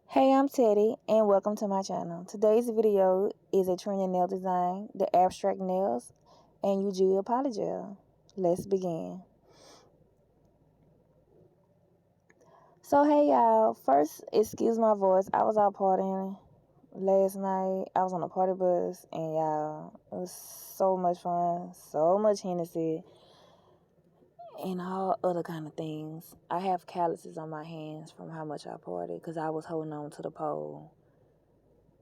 Hey, I'm Teddy, and welcome to my channel. Today's video is a trending nail design, the abstract nails, and Yujia Polygel. Let's begin. So, hey y'all, first, excuse my voice. I was out partying last night. I was on a party bus, and y'all, it was so much fun, so much Hennessy, and all other kind of things. I have calluses on my hands from how much I partied, because I was holding on to the pole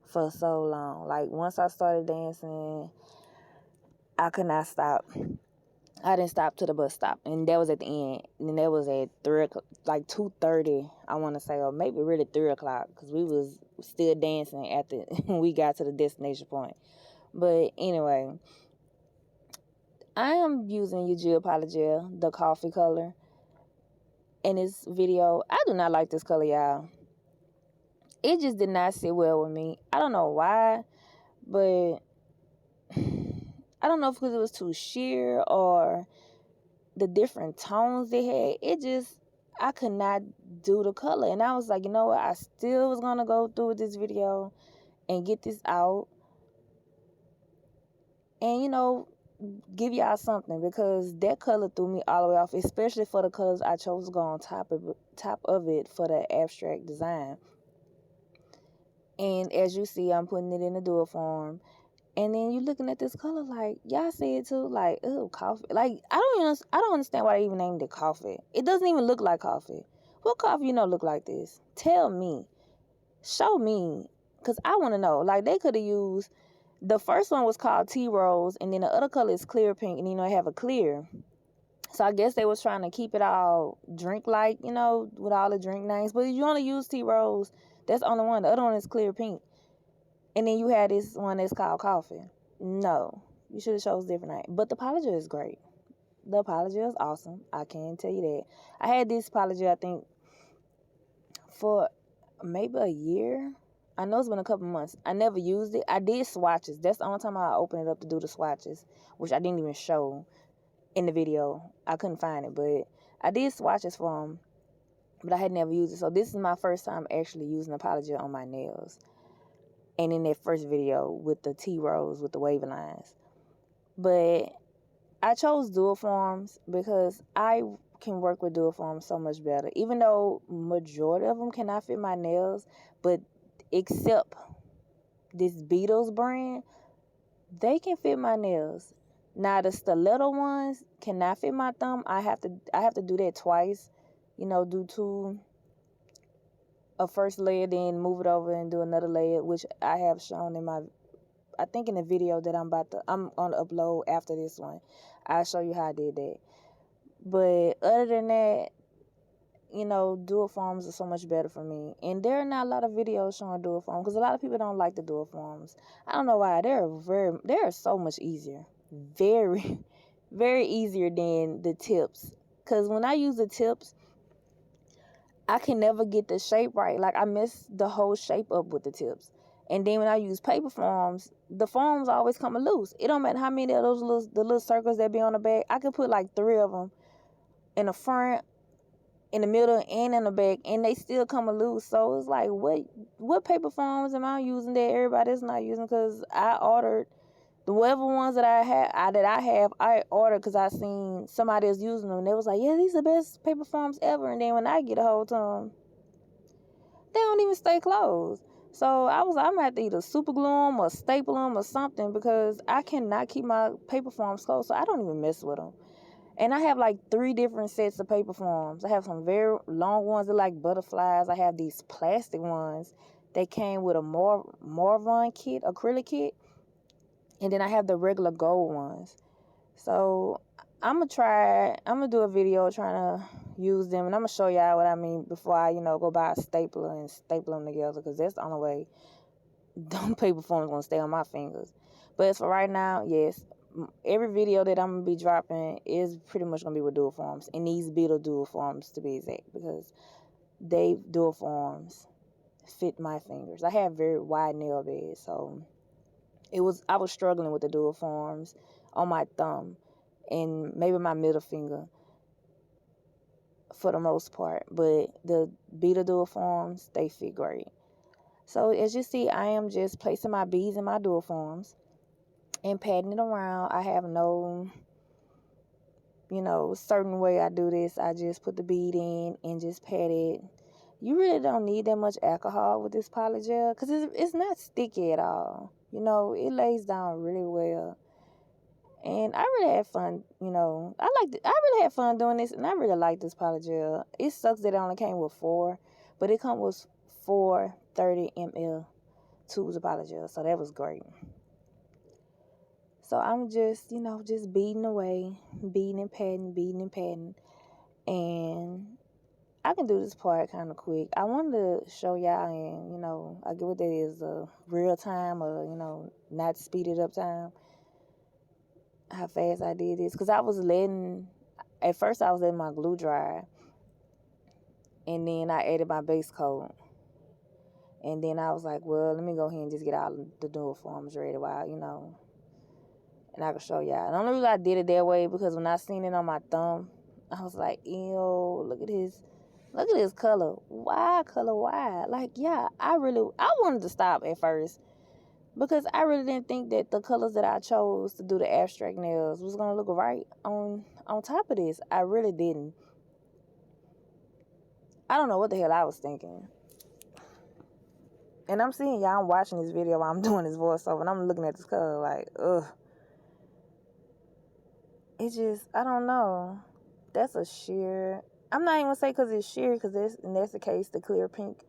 for so long. Like, once I started dancing, I could not stop. I didn't stop to the bus stop, and that was at the end. And that was at 3:00, like 2:30, I want to say, or maybe really 3:00, because we was still dancing after we got to the destination point. But anyway, I am using Yujia Polygel, the coffee color, in this video. I do not like this color, y'all. It just did not sit well with me. I don't know why, but I don't know if because it was too sheer or the different tones they had. I could not do the color. And I was like, you know what? I still was going to go through with this video and get this out. And, give y'all something, because that color threw me all the way off, especially for the colors I chose to go on top of it for the abstract design. And as you see, I'm putting it in a dual form. And then you looking at this color like, y'all see it too, like, ew, coffee. Like, I don't understand why they even named it coffee. It doesn't even look like coffee. What coffee look like this? Tell me. Show me. Because I want to know. Like, they could have used, the first one was called Tea Rose, and then the other color is clear pink, and I have a clear. So I guess they was trying to keep it all drink-like, with all the drink names. But if you only use Tea Rose, that's the only one. The other one is clear pink. And then you had this one that's called coffee. No, you should have chose different name. But the Polygel is great. The Polygel is awesome. I can tell you that. I had this Polygel, I think, for maybe a year. I know it's been a couple months. I never used it. I did swatches. That's the only time I opened it up to do the swatches, which I didn't even show in the video. I couldn't find it, but I did swatches for them, but I had never used it. So this is my first time actually using the Polygel on my nails. And in that first video with the T-Rose with the wavy lines. But I chose dual forms because I can work with dual forms so much better. Even though majority of them cannot fit my nails, but except this Beetles brand, they can fit my nails. Now the stiletto ones cannot fit my thumb. I have to do that twice. Do a first layer, then move it over and do another layer, which I have shown in I think in the video that I'm gonna upload after this one. I'll show you how I did that. But other than that, dual forms are so much better for me. And there are not a lot of videos showing dual forms, because a lot of people don't like the dual forms. I don't know why. They're so much easier. Very, very easier than the tips. Because when I use the tips, I can never get the shape right. Like, I mess the whole shape up with the tips. And then when I use paper forms, the forms always come loose. It don't matter how many of those little circles that be on the back. I could put like 3 of them in the front, in the middle, and in the back, and they still come loose. So it's like, what paper forms am I using that everybody's not using? Because I ordered the whatever ones that I ordered because I seen somebody else using them, and they was like, yeah, these are the best paper forms ever. And then when I get a hold of them, they don't even stay closed. So I was like, I'm gonna have to either super glue them or staple them or something, because I cannot keep my paper forms closed. So I don't even mess with them. And I have like 3 different sets of paper forms. I have some very long ones that like butterflies. I have these plastic ones that came with a Marvin kit, acrylic kit. And then I have the regular gold ones. So I'm gonna do a video trying to use them, and I'm gonna show y'all what I mean before I, go buy a stapler and staple them together, because that's the only way them paper forms gonna stay on my fingers. But as for right now, yes, every video that I'm gonna be dropping is pretty much gonna be with dual forms, and these Beetle dual forms to be exact, because they dual forms fit my fingers. I have very wide nail beds, so I was struggling with the dual forms on my thumb and maybe my middle finger for the most part, but the Beetle dual forms, they fit great. So as you see, I am just placing my beads in my dual forms and patting it around. I have no, certain way I do this. I just put the bead in and just pat it. You really don't need that much alcohol with this polygel because it's not sticky at all. It lays down really well. And I really had fun, I really had fun doing this, and I really like this polygel. It sucks that it only came with 4, but it comes with 4 30 ml tubes of polygel, so that was great. So I'm just, just beading away, beading and patting, and I can do this part kind of quick. I wanted to show y'all, and, I get what that is, real time or, not speeded up time, how fast I did this. Because at first I was letting my glue dry, and then I added my base coat. And then I was like, well, let me go ahead and just get all the dual forms ready while, and I can show y'all. And the only reason I did it that way because when I seen it on my thumb, I was like, ew, look at this color. Why color? Why? Like, yeah, I wanted to stop at first because I really didn't think that the colors that I chose to do the abstract nails was gonna look right on top of this. I really didn't. I don't know what the hell I was thinking. And I'm seeing y'all, I'm watching this video while I'm doing this voiceover, and I'm looking at this color like, ugh. It just, I don't know. That's a sheer. I'm not even gonna say because it's sheer, because that's the case, the clear pink.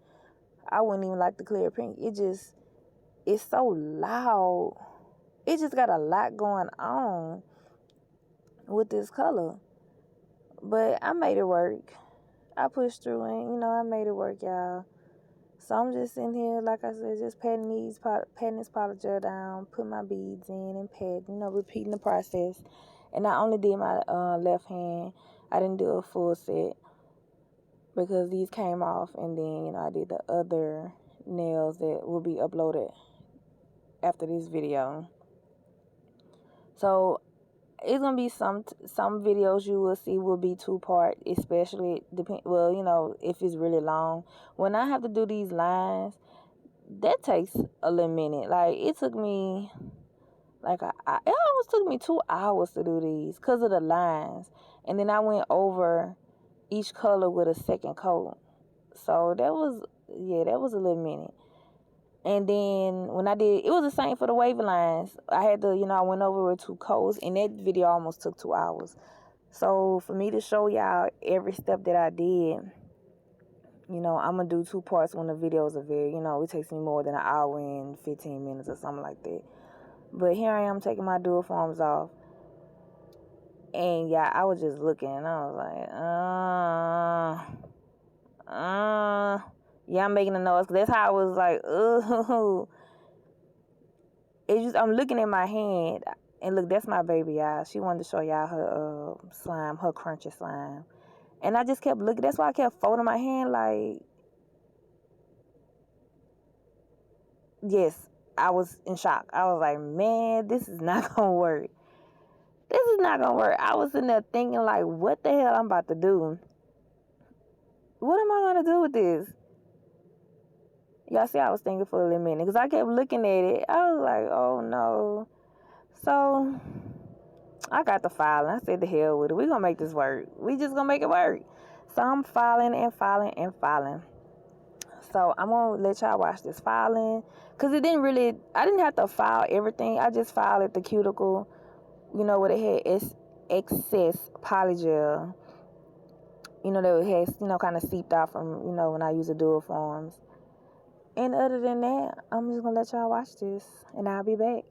I wouldn't even like the clear pink. It's so loud. It just got a lot going on with this color. But I made it work. I pushed through and, I made it work, y'all. So I'm just sitting here, like I said, just patting this polygel down, put my beads in and patting, repeating the process. And I only did my left hand. I didn't do a full set because these came off, and then, I did the other nails that will be uploaded after this video. So it's gonna be some videos you will see will be 2-part, especially if it's really long. When I have to do these lines, that takes a little minute. Like, it took me it almost took me 2 hours to do these because of the lines, and then I went over each color with a second coat. So that was a little minute. And then when I did, it was the same for the wavy lines. I had to, I went over with 2 coats, and that video almost took 2 hours. So for me to show y'all every step that I did, I'm going to do 2 parts when the videos are very, it takes me more than an hour and 15 minutes or something like that. But here I am taking my dual forms off. And yeah, I was just looking, and I was like, yeah, I'm making a noise. That's how I was like, ooh. I'm looking at my hand, and look, that's my baby, y'all. She wanted to show y'all her slime, her crunchy slime. And I just kept looking. That's why I kept folding my hand like, yes, I was in shock. I was like, man, this is not going to work. This is not going to work. I was sitting there thinking like, what the hell I'm about to do? What am I going to do with this? Y'all see, I was thinking for a little minute because I kept looking at it. I was like, oh no. So I got the filing. I said, the hell with it. We're going to make this work. We just going to make it work. So I'm filing and filing and filing. So I'm going to let y'all watch this filing. Because I didn't have to file everything. I just filed at the cuticle, where it had excess polygel. That it has, kind of seeped out from, when I use the dual forms. And other than that, I'm just going to let y'all watch this. And I'll be back.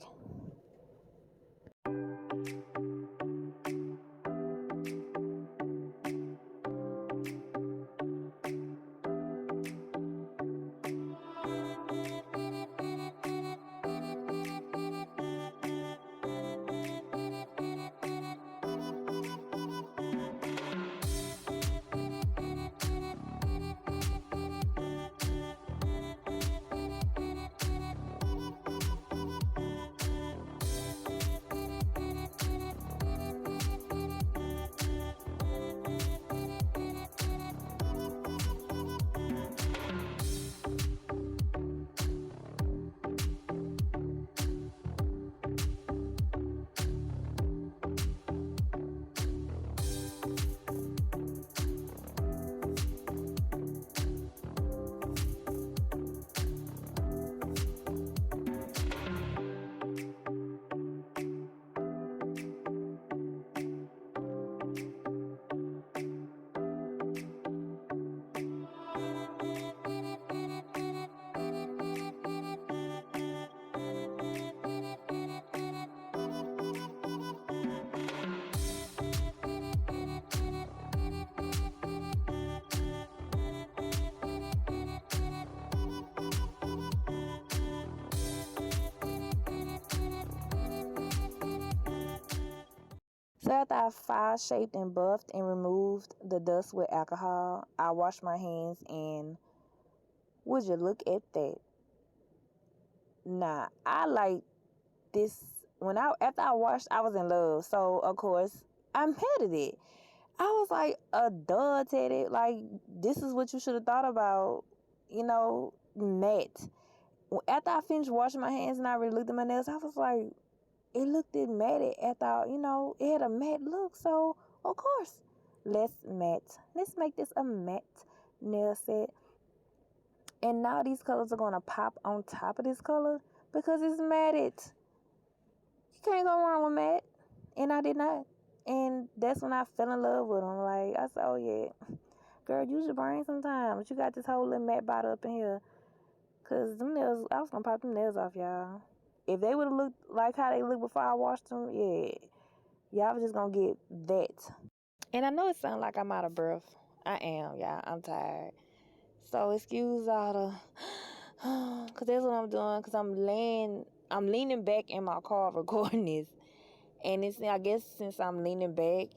after I file shaped and buffed and removed the dust with alcohol, I washed my hands, and would you look at that? Nah, I like this. After I washed, I was in love. So of course I petted it. I was like, duh, Teddy. Like, this is what you should have thought about, matte. After I finished washing my hands and I really looked at my nails, I was like, it looked matte after, it had a matte look. So, of course, let's make this a matte nail set. And now these colors are going to pop on top of this color because it's matted. You can't go wrong with matte. And I did not. And that's when I fell in love with them. Like, I said, oh, yeah. Girl, use your brain sometimes. You got this whole little matte bottle up in here. Because them nails, I was going to pop them nails off, y'all. If they would have looked like how they looked before I washed them, yeah. Y'all was just going to get that. And I know it sounds like I'm out of breath. I am, y'all. I'm tired. So excuse all the... Because that's what I'm doing. Because I'm leaning back in my car recording this. And I guess since I'm leaning back,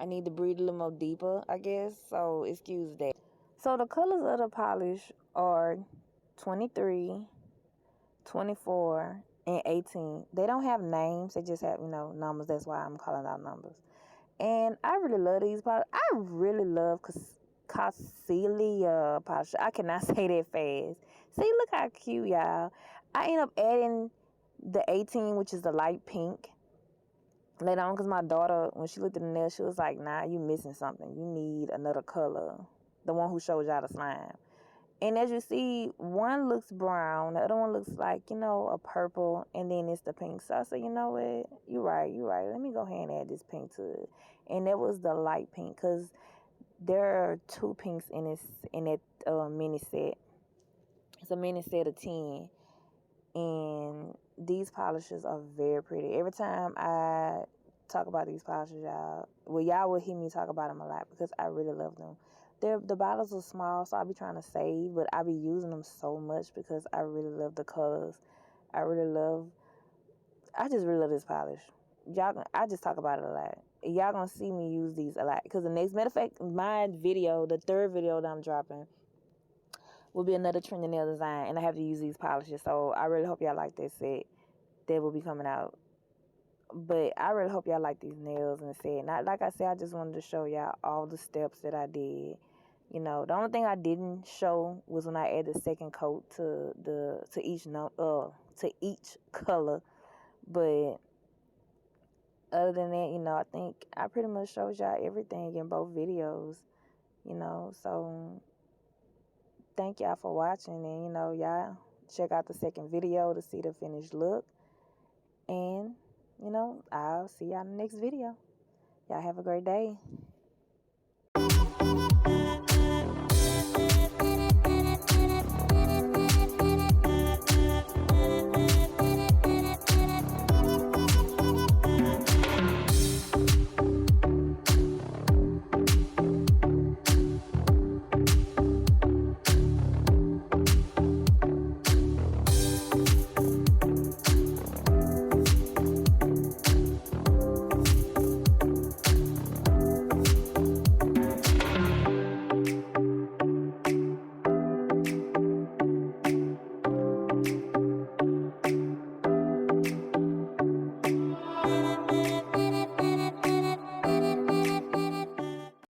I need to breathe a little more deeper, I guess. So excuse that. So the colors of the polish are 23, 24, and 18. They don't have names. They just have, numbers. That's why I'm calling out numbers. And I really love these polishes. I really love Coscelia polish. I cannot say that fast. See, look how cute, y'all. I end up adding the 18, which is the light pink, later on, because my daughter, when she looked at the nail, she was like, nah, you missing something. You need another color. The one who showed y'all the slime. And as you see, one looks brown, the other one looks like, a purple, and then it's the pink. So I said, you know what? You're right. Let me go ahead and add this pink to it. And that was the light pink, because there are 2 pinks in that mini set. It's a mini set of 10. And these polishes are very pretty. Every time I talk about these polishes, y'all will hear me talk about them a lot because I really love them. The bottles are small, so I be trying to save, but I be using them so much because I really love the colors. I just really love this polish. I just talk about it a lot. Y'all gonna see me use these a lot because matter of fact, my video, the 3rd video that I'm dropping, will be another trending nail design, and I have to use these polishes. So I really hope y'all like that set that will be coming out. But I really hope y'all like these nails and the set. Not like I said, I just wanted to show y'all all the steps that I did. The only thing I didn't show was when I added the second coat to each color. But other than that, I think I pretty much showed y'all everything in both videos. So thank y'all for watching, and y'all check out the second video to see the finished look. And I'll see y'all in the next video. Y'all have a great day.